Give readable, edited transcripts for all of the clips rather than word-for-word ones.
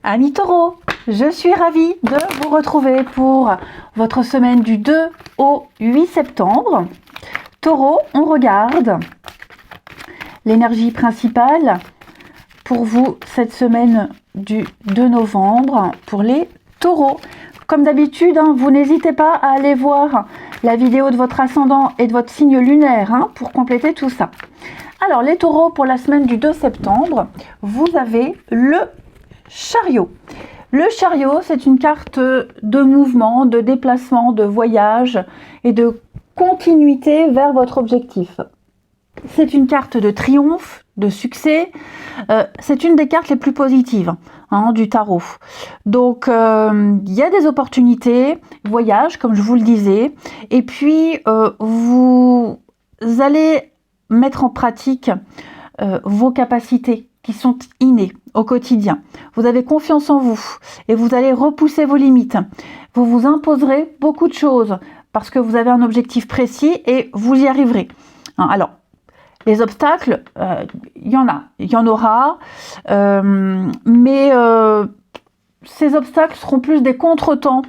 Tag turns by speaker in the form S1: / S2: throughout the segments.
S1: Amis taureaux, je suis ravie de vous retrouver pour votre semaine du 2 au 8 septembre. Taureau, on regarde l'énergie principale pour vous cette semaine du 2 novembre pour les taureaux. Comme d'habitude, vous n'hésitez pas à aller voir la vidéo de votre ascendant et de votre signe lunaire pour compléter tout ça. Alors les taureaux, pour la semaine du 2 septembre, vous avez le chariot. Le chariot, c'est une carte de mouvement, de déplacement, de voyage et de continuité vers votre objectif. C'est une carte de triomphe, de succès. C'est une des cartes les plus positives du tarot. Donc, il y a des opportunités, voyage, comme je vous le disais. Et puis, vous allez mettre en pratique vos capacités qui sont innées au quotidien. Vous avez confiance en vous et vous allez repousser vos limites. Vous vous imposerez beaucoup de choses parce que vous avez un objectif précis et vous y arriverez. Alors, les obstacles, il y en aura, mais ces obstacles seront plus des contretemps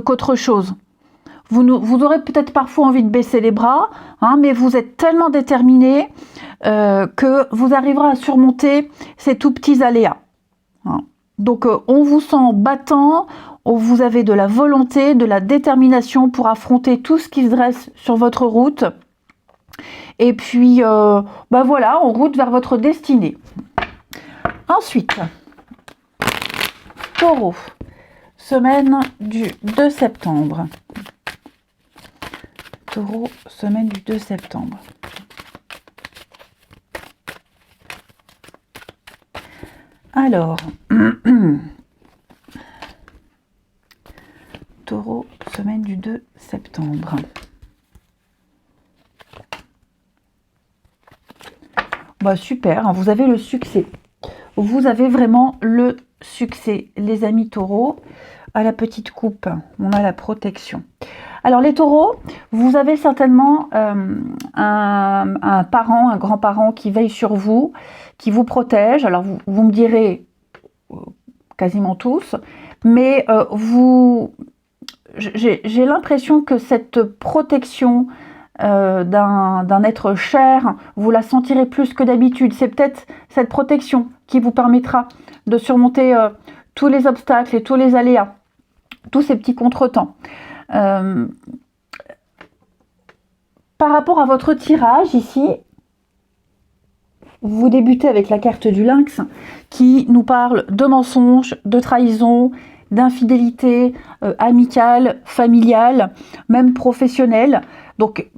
S1: qu'autre chose. Vous aurez peut-être parfois envie de baisser les bras, mais vous êtes tellement déterminé que vous arriverez à surmonter ces tout petits aléas. Donc on vous sent battant, vous avez de la volonté, de la détermination pour affronter tout ce qui se dresse sur votre route. Et puis voilà, en route vers votre destinée. Ensuite, Taureau, semaine du 2 septembre. Taureau, semaine du 2 septembre. Alors, Taureau, semaine du 2 septembre. Super, vous avez le succès. Vous avez vraiment le succès, les amis taureaux. À la petite coupe, on a la protection. Alors les taureaux, vous avez certainement un parent, un grand-parent qui veille sur vous, qui vous protège. Alors vous me direz quasiment tous, mais j'ai l'impression que cette protection d'un être cher, vous la sentirez plus que d'habitude. C'est peut-être cette protection qui vous permettra de surmonter tous les obstacles et tous les aléas, tous ces petits contretemps. Par rapport à votre tirage ici, vous débutez avec la carte du lynx qui nous parle de mensonges, de trahison, d'infidélité amicale, familiale, même professionnelle. Donc,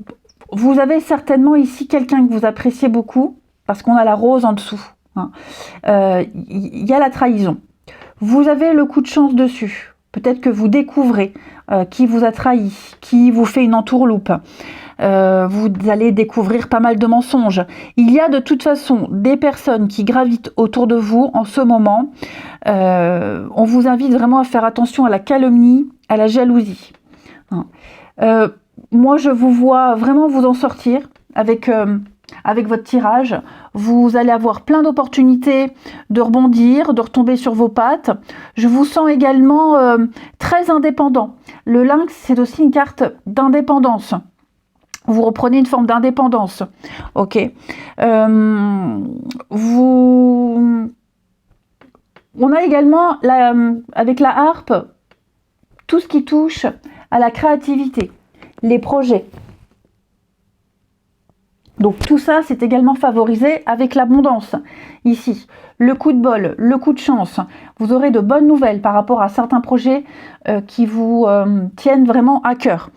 S1: vous avez certainement ici quelqu'un que vous appréciez beaucoup, parce qu'on a la rose en dessous. Y a la trahison. Vous avez le coup de chance dessus. Peut-être que vous découvrez qui vous a trahi, qui vous fait une entourloupe. Vous allez découvrir pas mal de mensonges. Il y a de toute façon des personnes qui gravitent autour de vous en ce moment. On vous invite vraiment à faire attention à la calomnie, à la jalousie. Moi, je vous vois vraiment vous en sortir avec votre tirage. Vous allez avoir plein d'opportunités de rebondir, de retomber sur vos pattes. Je vous sens également très indépendant. Le lynx, c'est aussi une carte d'indépendance. Vous reprenez une forme d'indépendance. Ok. On a également, avec la harpe, tout ce qui touche à la créativité, les projets. Donc tout ça, c'est également favorisé avec l'abondance. Ici, le coup de bol, le coup de chance. Vous aurez de bonnes nouvelles par rapport à certains projets qui vous tiennent vraiment à cœur.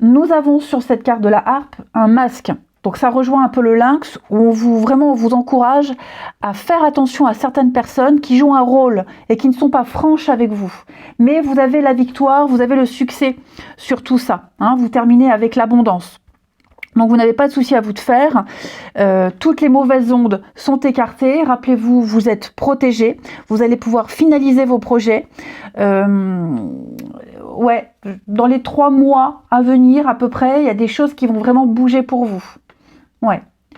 S1: Nous avons sur cette carte de la harpe un masque. Donc ça rejoint un peu le lynx où on vous encourage à faire attention à certaines personnes qui jouent un rôle et qui ne sont pas franches avec vous. Mais vous avez la victoire, vous avez le succès sur tout ça. Vous terminez avec l'abondance. Donc vous n'avez pas de souci à vous de faire. Toutes les mauvaises ondes sont écartées. Rappelez-vous, vous êtes protégés. Vous allez pouvoir finaliser vos projets. Dans les 3 mois à venir à peu près, il y a des choses qui vont vraiment bouger pour vous.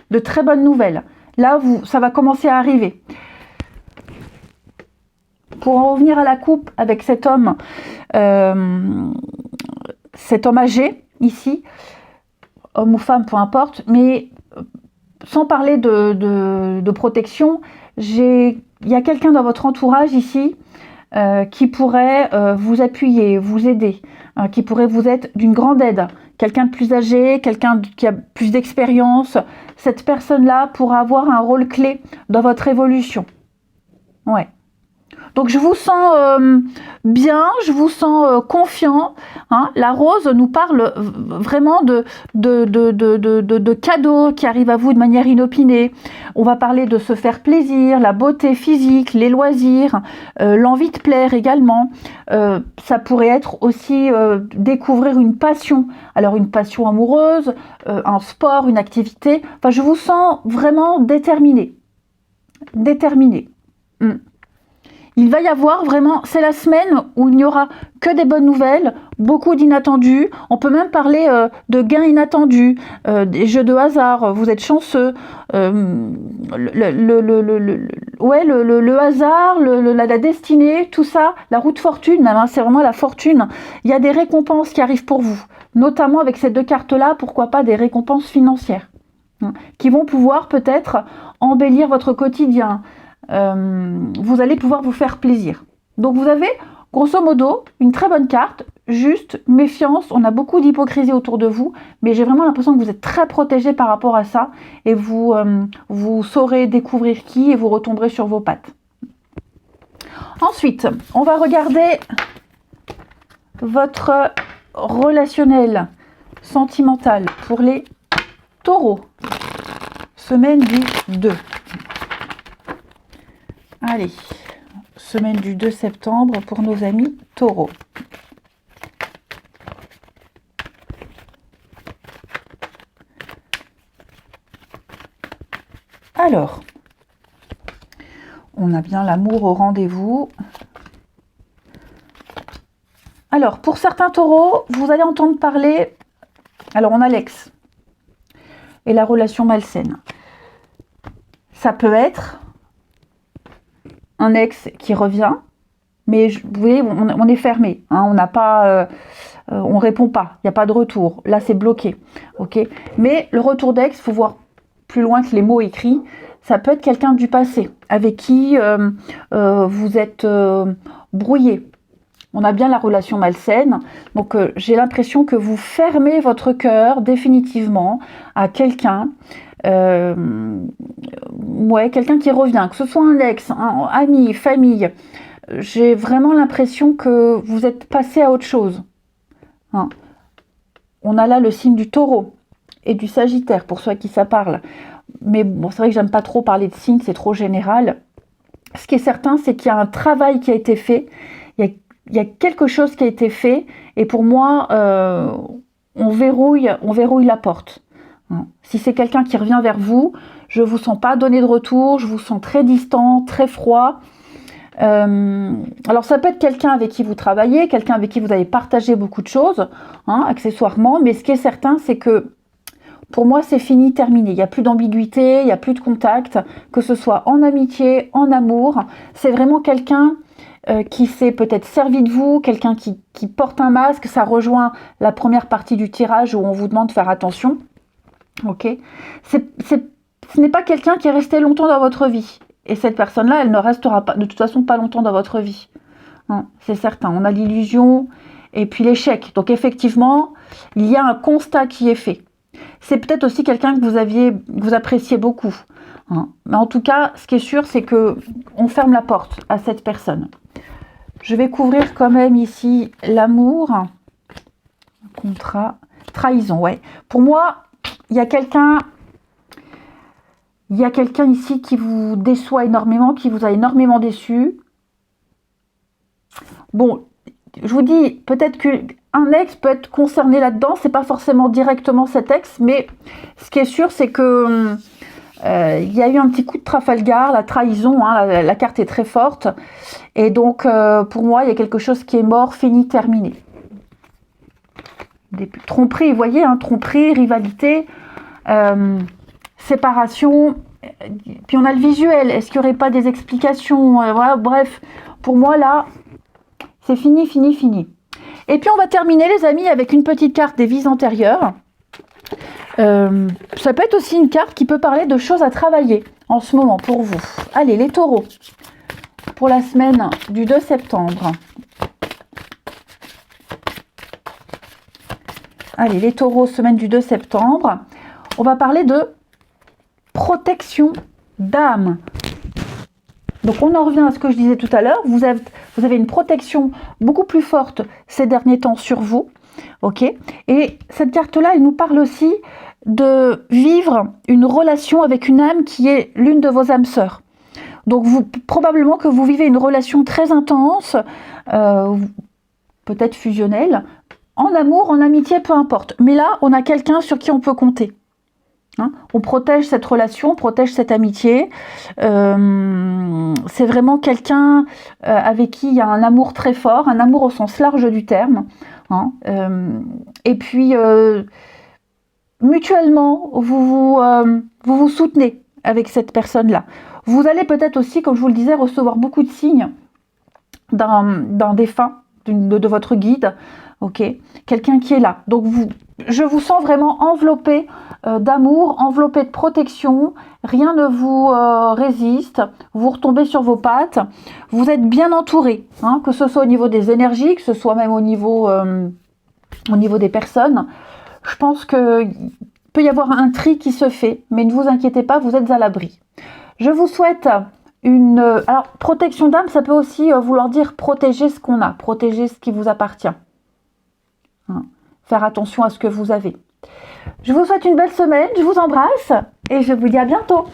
S1: De très bonnes nouvelles. Là, ça va commencer à arriver. pour en revenir à la coupe avec cet homme âgé, ici, homme ou femme, peu importe, mais sans parler de protection, il y a quelqu'un dans votre entourage ici qui pourrait vous appuyer, vous aider, qui pourrait vous être d'une grande aide. Quelqu'un de plus âgé, quelqu'un qui a plus d'expérience. Cette personne-là pourra avoir un rôle clé dans votre évolution. Ouais. Donc je vous sens bien, je vous sens confiant. Hein. La rose nous parle vraiment de cadeaux qui arrivent à vous de manière inopinée. On va parler de se faire plaisir, la beauté physique, les loisirs, l'envie de plaire également. Ça pourrait être aussi découvrir une passion. Alors une passion amoureuse, un sport, une activité. Enfin, je vous sens vraiment déterminé. Déterminé. Il va y avoir vraiment, c'est la semaine où il n'y aura que des bonnes nouvelles, beaucoup d'inattendus. On peut même parler de gains inattendus, des jeux de hasard, vous êtes chanceux. Le hasard, la destinée, tout ça, la roue de fortune, même, hein, c'est vraiment la fortune. Il y a des récompenses qui arrivent pour vous, notamment avec ces deux cartes-là, pourquoi pas des récompenses financières, hein, qui vont pouvoir peut-être embellir votre quotidien. Vous allez pouvoir vous faire plaisir. Donc vous avez grosso modo une très bonne carte, juste méfiance, on a beaucoup d'hypocrisie autour de vous, mais j'ai vraiment l'impression que vous êtes très protégé par rapport à ça et vous saurez découvrir qui et vous retomberez sur vos pattes. Ensuite, on va regarder votre relationnel sentimental pour les taureaux. Semaine du 2. Allez, semaine du 2 septembre pour nos amis taureaux. Alors, on a bien l'amour au rendez-vous. Alors, pour certains taureaux, vous allez entendre parler... Alors, on a l'ex et la relation malsaine. Ça peut être... un ex qui revient, mais vous voyez, on est fermé, hein, on n'a pas, on répond pas, il n'y a pas de retour, là c'est bloqué, ok. Mais le retour d'ex, il faut voir plus loin que les mots écrits, ça peut être quelqu'un du passé, avec qui vous êtes brouillé. On a bien la relation malsaine, donc j'ai l'impression que vous fermez votre cœur définitivement à quelqu'un. Quelqu'un qui revient, que ce soit un ex, un ami, famille, j'ai vraiment l'impression que vous êtes passé à autre chose. Hein. On a là le signe du taureau et du sagittaire, pour ceux à qui ça parle. Mais bon, c'est vrai que j'aime pas trop parler de signes, c'est trop général. Ce qui est certain, c'est qu'il y a un travail qui a été fait, il y a quelque chose qui a été fait, et pour moi, on verrouille la porte. Si c'est quelqu'un qui revient vers vous, je ne vous sens pas donner de retour, je vous sens très distant, très froid. Alors ça peut être quelqu'un avec qui vous travaillez, quelqu'un avec qui vous avez partagé beaucoup de choses, hein, accessoirement, mais ce qui est certain, c'est que pour moi, c'est fini, terminé. Il n'y a plus d'ambiguïté, il n'y a plus de contact, que ce soit en amitié, en amour. C'est vraiment quelqu'un qui s'est peut-être servi de vous, quelqu'un qui porte un masque. Ça rejoint la première partie du tirage où on vous demande de faire attention. Ok, ce n'est pas quelqu'un qui est resté longtemps dans votre vie. Et cette personne-là, elle ne restera pas, de toute façon pas longtemps dans votre vie. Hein, c'est certain, on a l'illusion et puis l'échec. Donc effectivement, il y a un constat qui est fait. C'est peut-être aussi quelqu'un que vous appréciez beaucoup. Hein. Mais en tout cas, ce qui est sûr, c'est qu'on ferme la porte à cette personne. Je vais couvrir quand même ici l'amour. Contrat, trahison, ouais. Pour moi... Il y a quelqu'un ici qui vous déçoit énormément, qui vous a énormément déçu. Bon, je vous dis, peut-être qu'un ex peut être concerné là-dedans. C'est pas forcément directement cet ex, mais ce qui est sûr, c'est que il y a eu un petit coup de Trafalgar, la trahison. Hein, la carte est très forte. Et donc, pour moi, il y a quelque chose qui est mort, fini, terminé. Des tromperies, vous voyez, hein, tromperie, rivalité, séparation, puis on a le visuel. Est-ce qu'il n'y aurait pas des explications, voilà, bref, Pour moi, là, c'est fini, fini, fini. Et puis, on va terminer, les amis, avec une petite carte des vies antérieures. Ça peut être aussi une carte qui peut parler de choses à travailler en ce moment pour vous. Allez, les taureaux, pour la semaine du 2 septembre. Allez, les taureaux, semaine du 2 septembre. On va parler de protection d'âme. Donc, on en revient à ce que je disais tout à l'heure. Vous avez une protection beaucoup plus forte ces derniers temps sur vous. Ok. Et cette carte-là, elle nous parle aussi de vivre une relation avec une âme qui est l'une de vos âmes sœurs. Donc, probablement que vous vivez une relation très intense, peut-être fusionnelle, en amour, en amitié, peu importe. Mais là, on a quelqu'un sur qui on peut compter. Hein, on protège cette relation, on protège cette amitié. C'est vraiment quelqu'un avec qui il y a un amour très fort, un amour au sens large du terme. Hein, et puis, mutuellement, vous soutenez avec cette personne-là. Vous allez peut-être aussi, comme je vous le disais, recevoir beaucoup de signes d'un défunt, de votre guide. Ok, quelqu'un qui est là. Donc, je vous sens vraiment enveloppé d'amour, enveloppé de protection. Rien ne vous résiste. Vous retombez sur vos pattes. Vous êtes bien entouré, hein, que ce soit au niveau des énergies, que ce soit même au niveau des personnes. Je pense qu'il peut y avoir un tri qui se fait, mais ne vous inquiétez pas, vous êtes à l'abri. Je vous souhaite alors, protection d'âme, ça peut aussi vouloir dire protéger ce qu'on a, protéger ce qui vous appartient. Hein, faire attention à ce que vous avez. Je vous souhaite une belle semaine, je vous embrasse et je vous dis à bientôt.